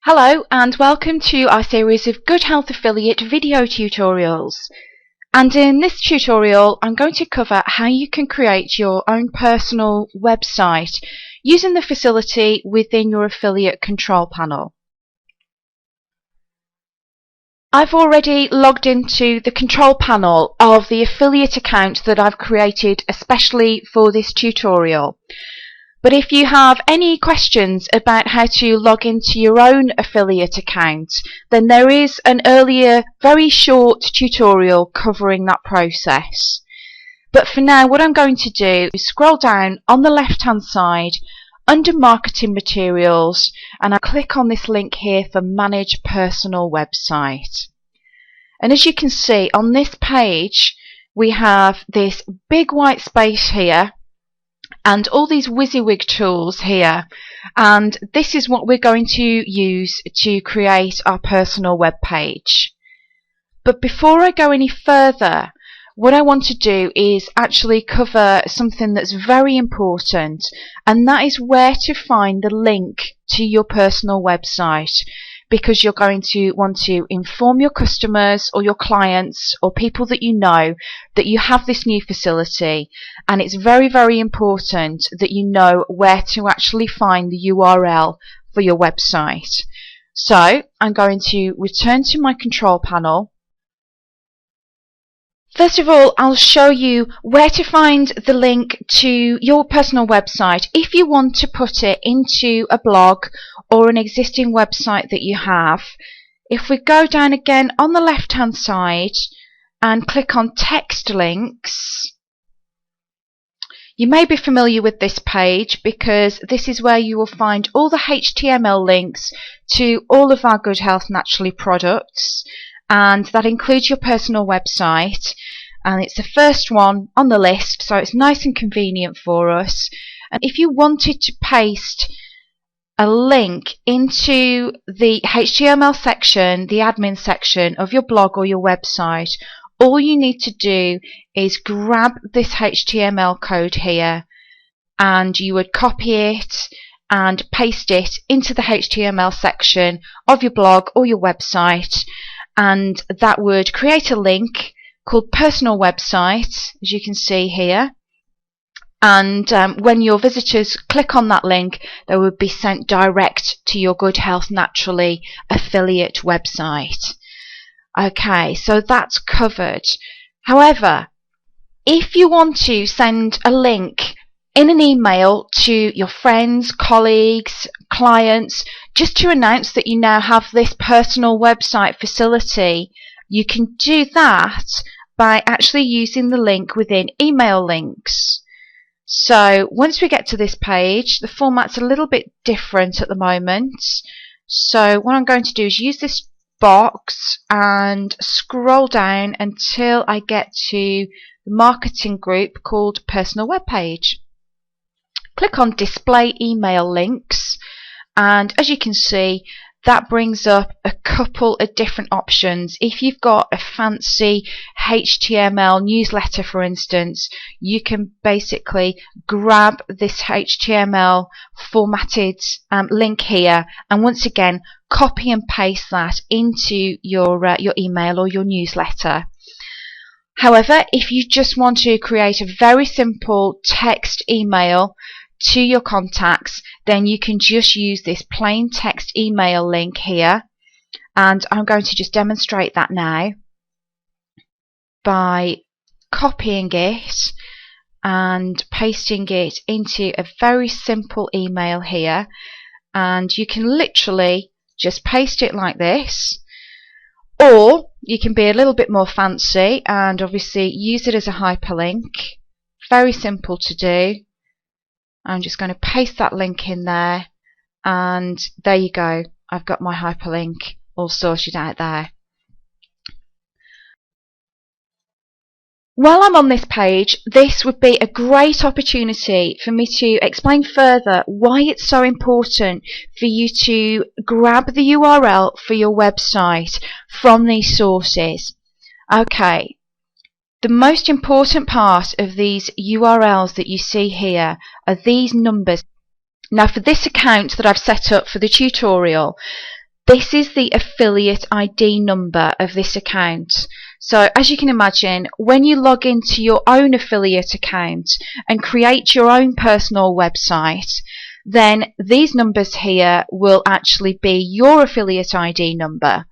Hello and welcome to our series of Good Health Affiliate video tutorials. And in this tutorial I'm going to cover how you can create your own personal website using the facility within your affiliate control panel. I've already logged into the control panel of the affiliate account that I've created especially for this tutorial. But if you have any questions about how to log into your own affiliate account, then there is an earlier, very short tutorial covering that process. But for now, what I'm going to do is scroll down on the left-hand side under Marketing Materials, and I click on this link here for Manage Personal Website. And as you can see on this page, we have this big white space here and all these WYSIWYG tools here, and this is what we're going to use to create our personal web page. But before I go any further, what I want to do is actually cover something that's very important, and that is where to find the link to your personal website, because you're going to want to inform your customers or your clients or people that you know that you have this new facility, and it's very, very important that you know where to actually find the URL for your website. So I'm going to return to my control panel. First of all, I'll show you where to find the link to your personal website if you want to put it into a blog or an existing website that you have. If we go down again on the left hand side and click on text links, you may be familiar with this page because this is where you will find all the HTML links to all of our Good Health Naturally products, and that includes your personal website, and it's the first one on the list, so it's nice and convenient for us. And if you wanted to paste a link into the HTML section, the admin section of your blog or your website, all you need to do is grab this HTML code here, and you would copy it and paste it into the HTML section of your blog or your website, and that would create a link called Personal Website, as you can see here. And when your visitors click on that link, they would be sent direct to your Good Health Naturally affiliate website. Okay, so that's covered. However, if you want to send a link in an email to your friends, colleagues, clients, just to announce that you now have this personal website facility, you can do that by actually using the link within email links. So once we get to this page, the format's a little bit different at the moment. So what I'm going to do is use this box and scroll down until I get to the marketing group called Personal Web Page. Click on Display Email Links, and as you can see, that brings up a couple of different options. If you've got a fancy HTML newsletter, for instance, you can basically grab this HTML formatted link here, and once again copy and paste that into your email or your newsletter. However, if you just want to create a very simple text email to your contacts, then you can just use this plain text email link here, and I'm going to just demonstrate that now by copying it and pasting it into a very simple email here. And you can literally just paste it like this, or you can be a little bit more fancy and obviously use it as a hyperlink. Very simple to do. I'm just going to paste that link in there, and there you go. I've got my hyperlink all sorted out there. While I'm on this page, this would be a great opportunity for me to explain further why it's so important for you to grab the URL for your website from these sources. Okay. The most important part of these URLs that you see here are these numbers. Now for this account that I've set up for the tutorial, This is the affiliate ID number of this account. So as you can imagine, when you log into your own affiliate account and create your own personal website, then these numbers here will actually be your affiliate ID number.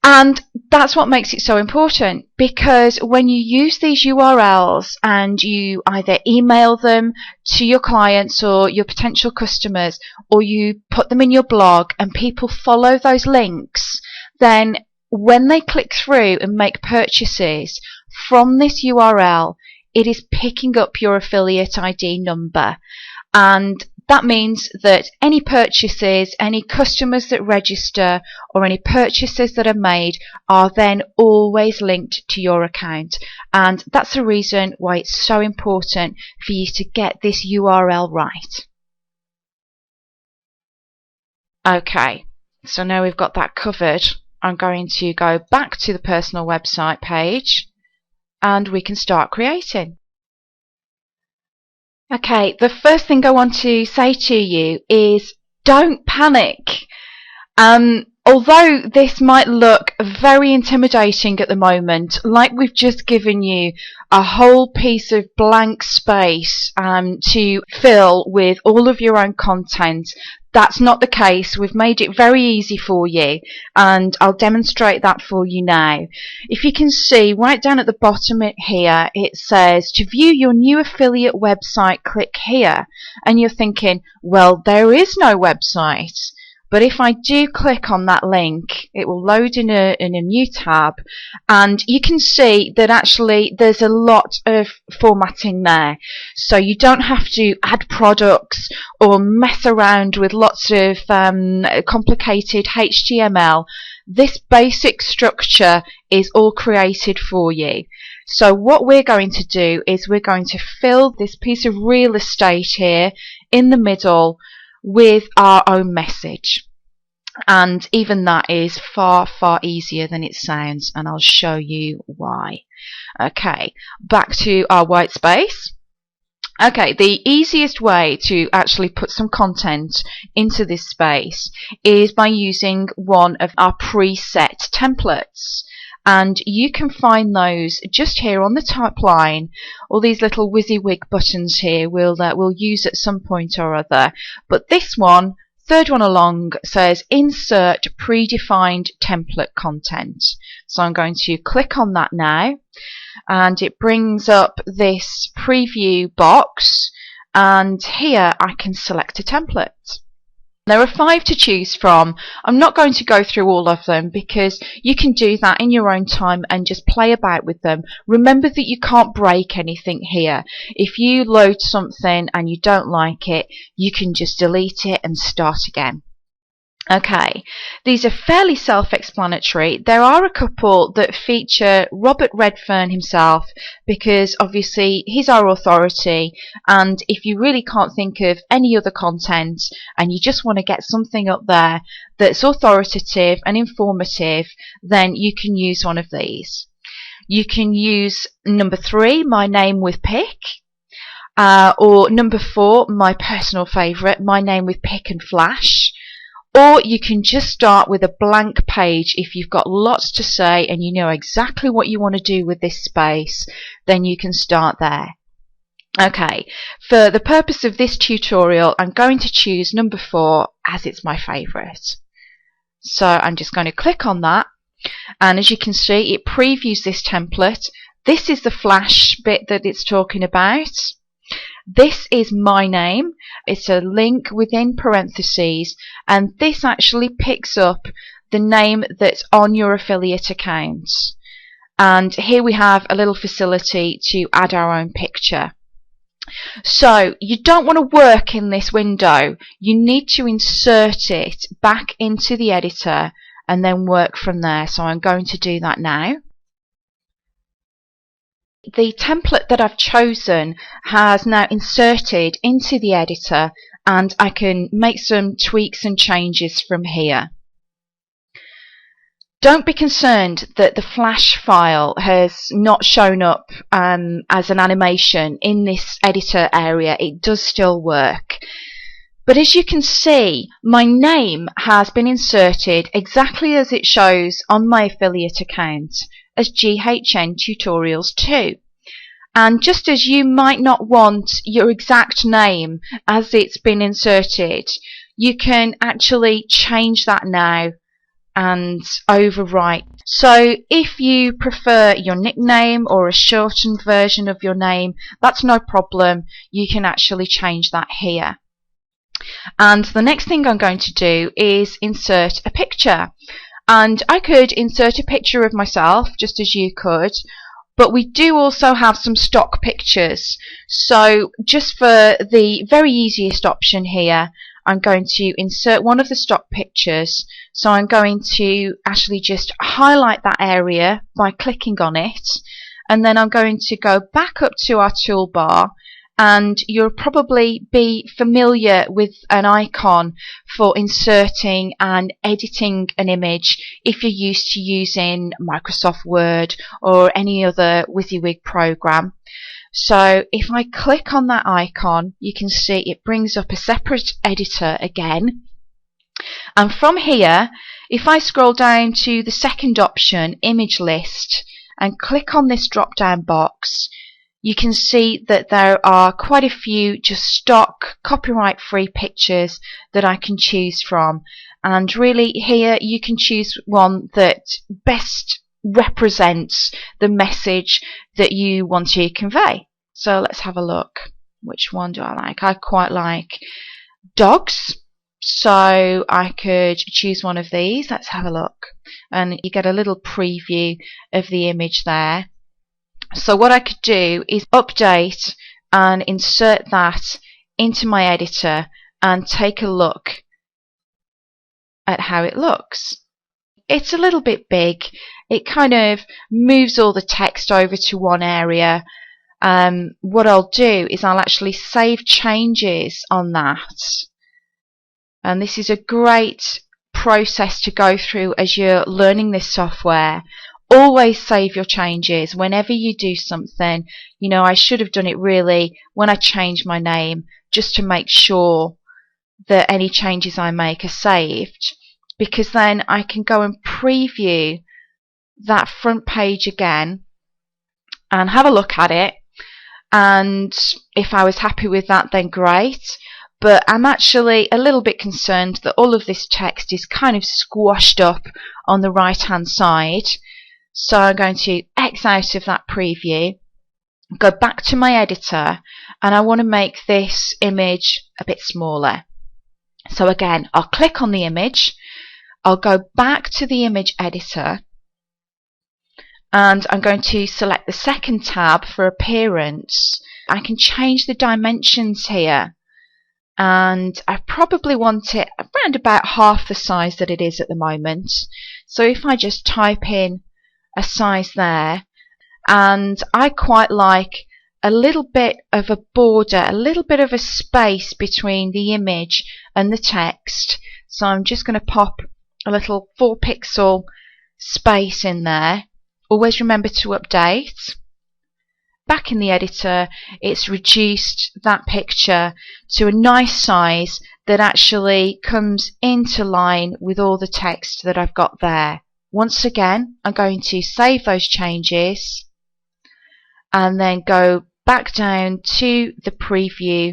And that's what makes it so important, because when you use these URLs and you either email them to your clients or your potential customers, or you put them in your blog and people follow those links, then when they click through and make purchases from this URL, it is picking up your affiliate ID number. And that means that any purchases, any customers that register, or any purchases that are made are then always linked to your account. And that's the reason why it's so important for you to get this URL right. Okay, so now we've got that covered, I'm going to go back to the personal website page and we can start creating. Okay, the first thing I want to say to you is don't panic. Although this might look very intimidating at the moment, like we've just given you a whole piece of blank space to fill with all of your own content, that's not the case. We've made it very easy for you, and I'll demonstrate that for you now. If you can see right down at the bottom here, it says to view your new affiliate website, click here. And you're thinking, well, there is no website. But if I do click on that link, it will load in a new tab, and you can see that actually there's a lot of formatting there. So you don't have to add products or mess around with lots of complicated HTML. This basic structure is all created for you. So what we're going to do is we're going to fill this piece of real estate here in the middle with our own message. And even that is far, far easier than it sounds, and I'll show you why. Okay, back to our white space. Okay, the easiest way to actually put some content into this space is by using one of our preset templates. And you can find those just here on the top line. All these little WYSIWYG buttons here we'll use at some point or other. But this one, third one along, says insert predefined template content. So I'm going to click on that now, and it brings up this preview box, and here I can select a template. There are 5 to choose from. I'm not going to go through all of them because you can do that in your own time and just play about with them. Remember that you can't break anything here. If you load something and you don't like it, you can just delete it and start again. Okay, these are fairly self-explanatory. There are a couple that feature Robert Redfern himself, because obviously he's our authority, and if you really can't think of any other content and you just want to get something up there that's authoritative and informative, then you can use one of these. You can use number 3, my name with pic, or number 4, my personal favourite, my name with pic and flash. Or you can just start with a blank page. If you've got lots to say and you know exactly what you want to do with this space, then you can start there. Okay, for the purpose of this tutorial, I'm going to choose number 4 as it's my favourite. So I'm just going to click on that, and as you can see, it previews this template. This is the flash bit that it's talking about. This is my name. It's a link within parentheses, and this actually picks up the name that's on your affiliate account. And here we have a little facility to add our own picture. So you don't want to work in this window. You need to insert it back into the editor and then work from there. So I'm going to do that now. The template that I've chosen has now inserted into the editor, and I can make some tweaks and changes from here. Don't be concerned that the flash file has not shown up as an animation in this editor area. It does still work. But as you can see, my name has been inserted exactly as it shows on my affiliate account as GHN Tutorials 2. And just as you might not want your exact name as it's been inserted, you can actually change that now and overwrite. So if you prefer your nickname or a shortened version of your name, that's no problem. You can actually change that here. And the next thing I'm going to do is insert a picture. And I could insert a picture of myself just as you could, but we do also have some stock pictures. So just for the very easiest option here, I'm going to insert one of the stock pictures. So I'm going to actually just highlight that area by clicking on it, and then I'm going to go back up to our toolbar, and you'll probably be familiar with an icon for inserting and editing an image if you're used to using Microsoft Word or any other WYSIWYG program. So if I click on that icon, you can see it brings up a separate editor again. And from here, if I scroll down to the second option, Image List, and click on this drop down box, you can see that there are quite a few just stock copyright free pictures that I can choose from, and really here you can choose one that best represents the message that you want to convey. So let's have a look. Which one do I like? I quite like dogs, so I could choose one of these. Let's have a look, and you get a little preview of the image there. So what I could do is update and insert that into my editor and take a look at how it looks. It's a little bit big. It kind of moves all the text over to one area. What I'll do is I'll actually save changes on that. And this is a great process to go through as you're learning this software. Always save your changes whenever you do something. You know, I should have done it really when I changed my name, just to make sure that any changes I make are saved, because then I can go and preview that front page again and have a look at it, and if I was happy with that, then great. But I'm actually a little bit concerned that all of this text is kind of squashed up on the right hand side. So I'm going to X out of that preview, go back to my editor, and I want to make this image a bit smaller. So again, I'll click on the image, I'll go back to the image editor, and I'm going to select the second tab for appearance. I can change the dimensions here, and I probably want it around about half the size that it is at the moment. So if I just type in a size there, and I quite like a little bit of a border, a little bit of a space between the image and the text. So I'm just going to pop a little 4 pixel space in there. Always remember to update. Back in the editor, it's reduced that picture to a nice size that actually comes into line with all the text that I've got there. Once again, I'm going to save those changes and then go back down to the preview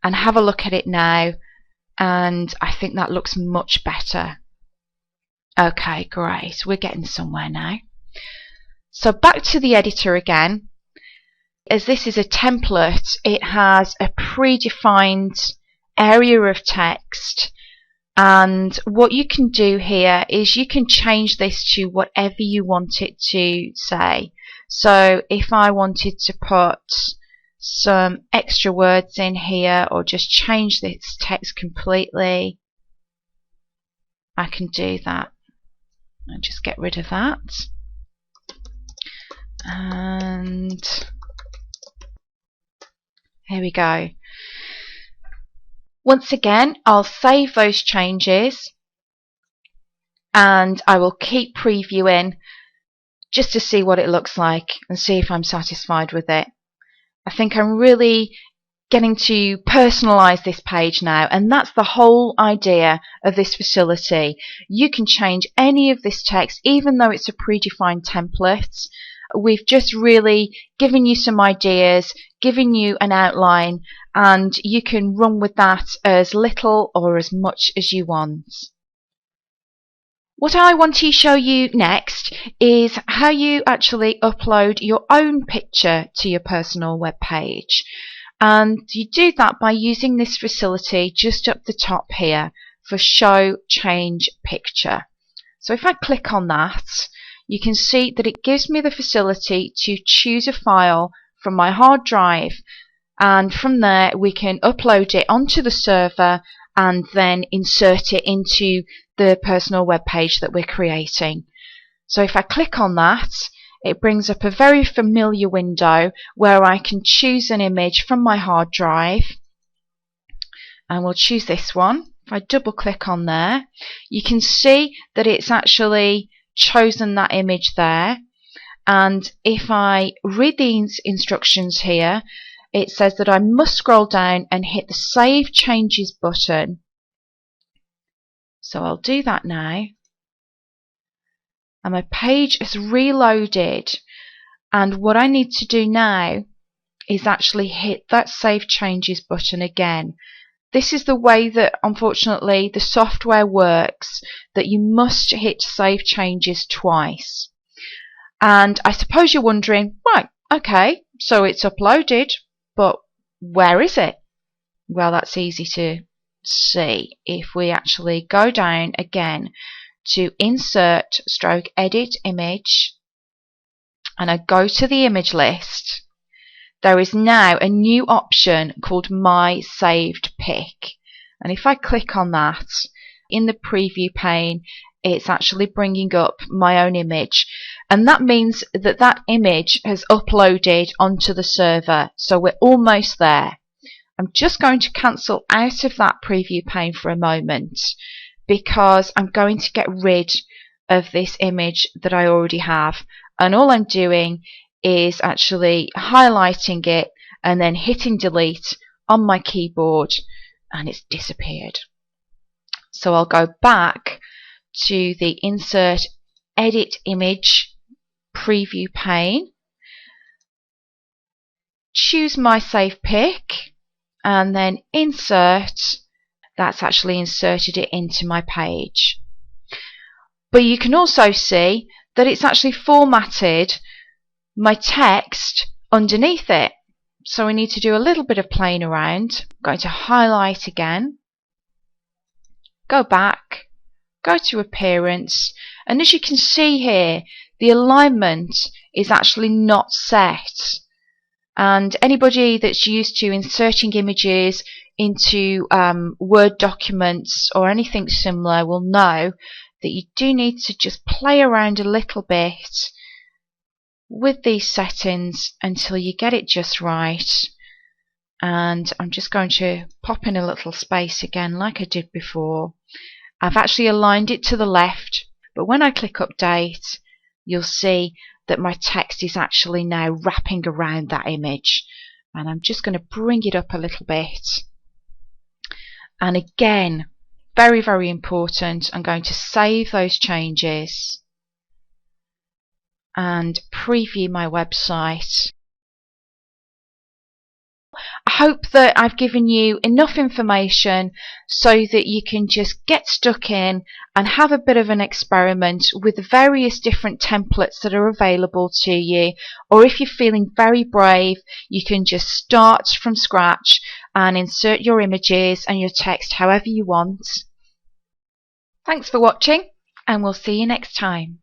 and have a look at it now, and I think that looks much better. Okay, great, we're getting somewhere now. So back to the editor again. As this is a template, it has a predefined area of text, and what you can do here is you can change this to whatever you want it to say. So if I wanted to put some extra words in here, or just change this text completely, I can do that. I'll just get rid of that. And here we go. Once again, I'll save those changes and I will keep previewing just to see what it looks like and see if I'm satisfied with it. I think I'm really getting to personalize this page now, and that's the whole idea of this facility. You can change any of this text even though it's a predefined template. We've just really given you some ideas, given you an outline, and you can run with that as little or as much as you want. What I want to show you next is how you actually upload your own picture to your personal web page. And you do that by using this facility just up the top here for Show Change Picture. So if I click on that, you can see that it gives me the facility to choose a file from my hard drive, and from there we can upload it onto the server and then insert it into the personal web page that we're creating. So if I click on that, it brings up a very familiar window where I can choose an image from my hard drive, and we'll choose this one. If I double click on there, you can see that it's actually chosen that image there, and if I read these instructions here, it says that I must scroll down and hit the Save Changes button. So I'll do that now, and my page is reloaded, and what I need to do now is actually hit that Save Changes button again. This is the way that unfortunately the software works, that you must hit Save Changes twice. And I suppose you're wondering, right, okay, so it's uploaded, but where is it? Well, that's easy to see if we actually go down again to Insert / Edit Image, and I go to the image list. There is now a new option called My Saved Pic, and if I click on that, in the preview pane it's actually bringing up my own image, and that means that that image has uploaded onto the server, so we're almost there. I'm just going to cancel out of that preview pane for a moment because I'm going to get rid of this image that I already have, and all I'm doing is actually highlighting it and then hitting delete on my keyboard, and it's disappeared. So I'll go back to the Insert Edit Image preview pane, choose My Save Pic, and then insert. That's actually inserted it into my page. But you can also see that it's actually formatted my text underneath it. So we need to do a little bit of playing around. I'm going to highlight again, go back, go to Appearance, and as you can see here, the alignment is actually not set. And anybody that's used to inserting images into Word documents or anything similar will know that you do need to just play around a little bit with these settings until you get it just right. And I'm just going to pop in a little space again like I did before. I've actually aligned it to the left, but when I click Update, you'll see that my text is actually now wrapping around that image, and I'm just going to bring it up a little bit. And again, very, very important, I'm going to save those changes and preview my website. I hope that I've given you enough information so that you can just get stuck in and have a bit of an experiment with the various different templates that are available to you. Or if you're feeling very brave, you can just start from scratch and insert your images and your text however you want. Thanks for watching, and we'll see you next time.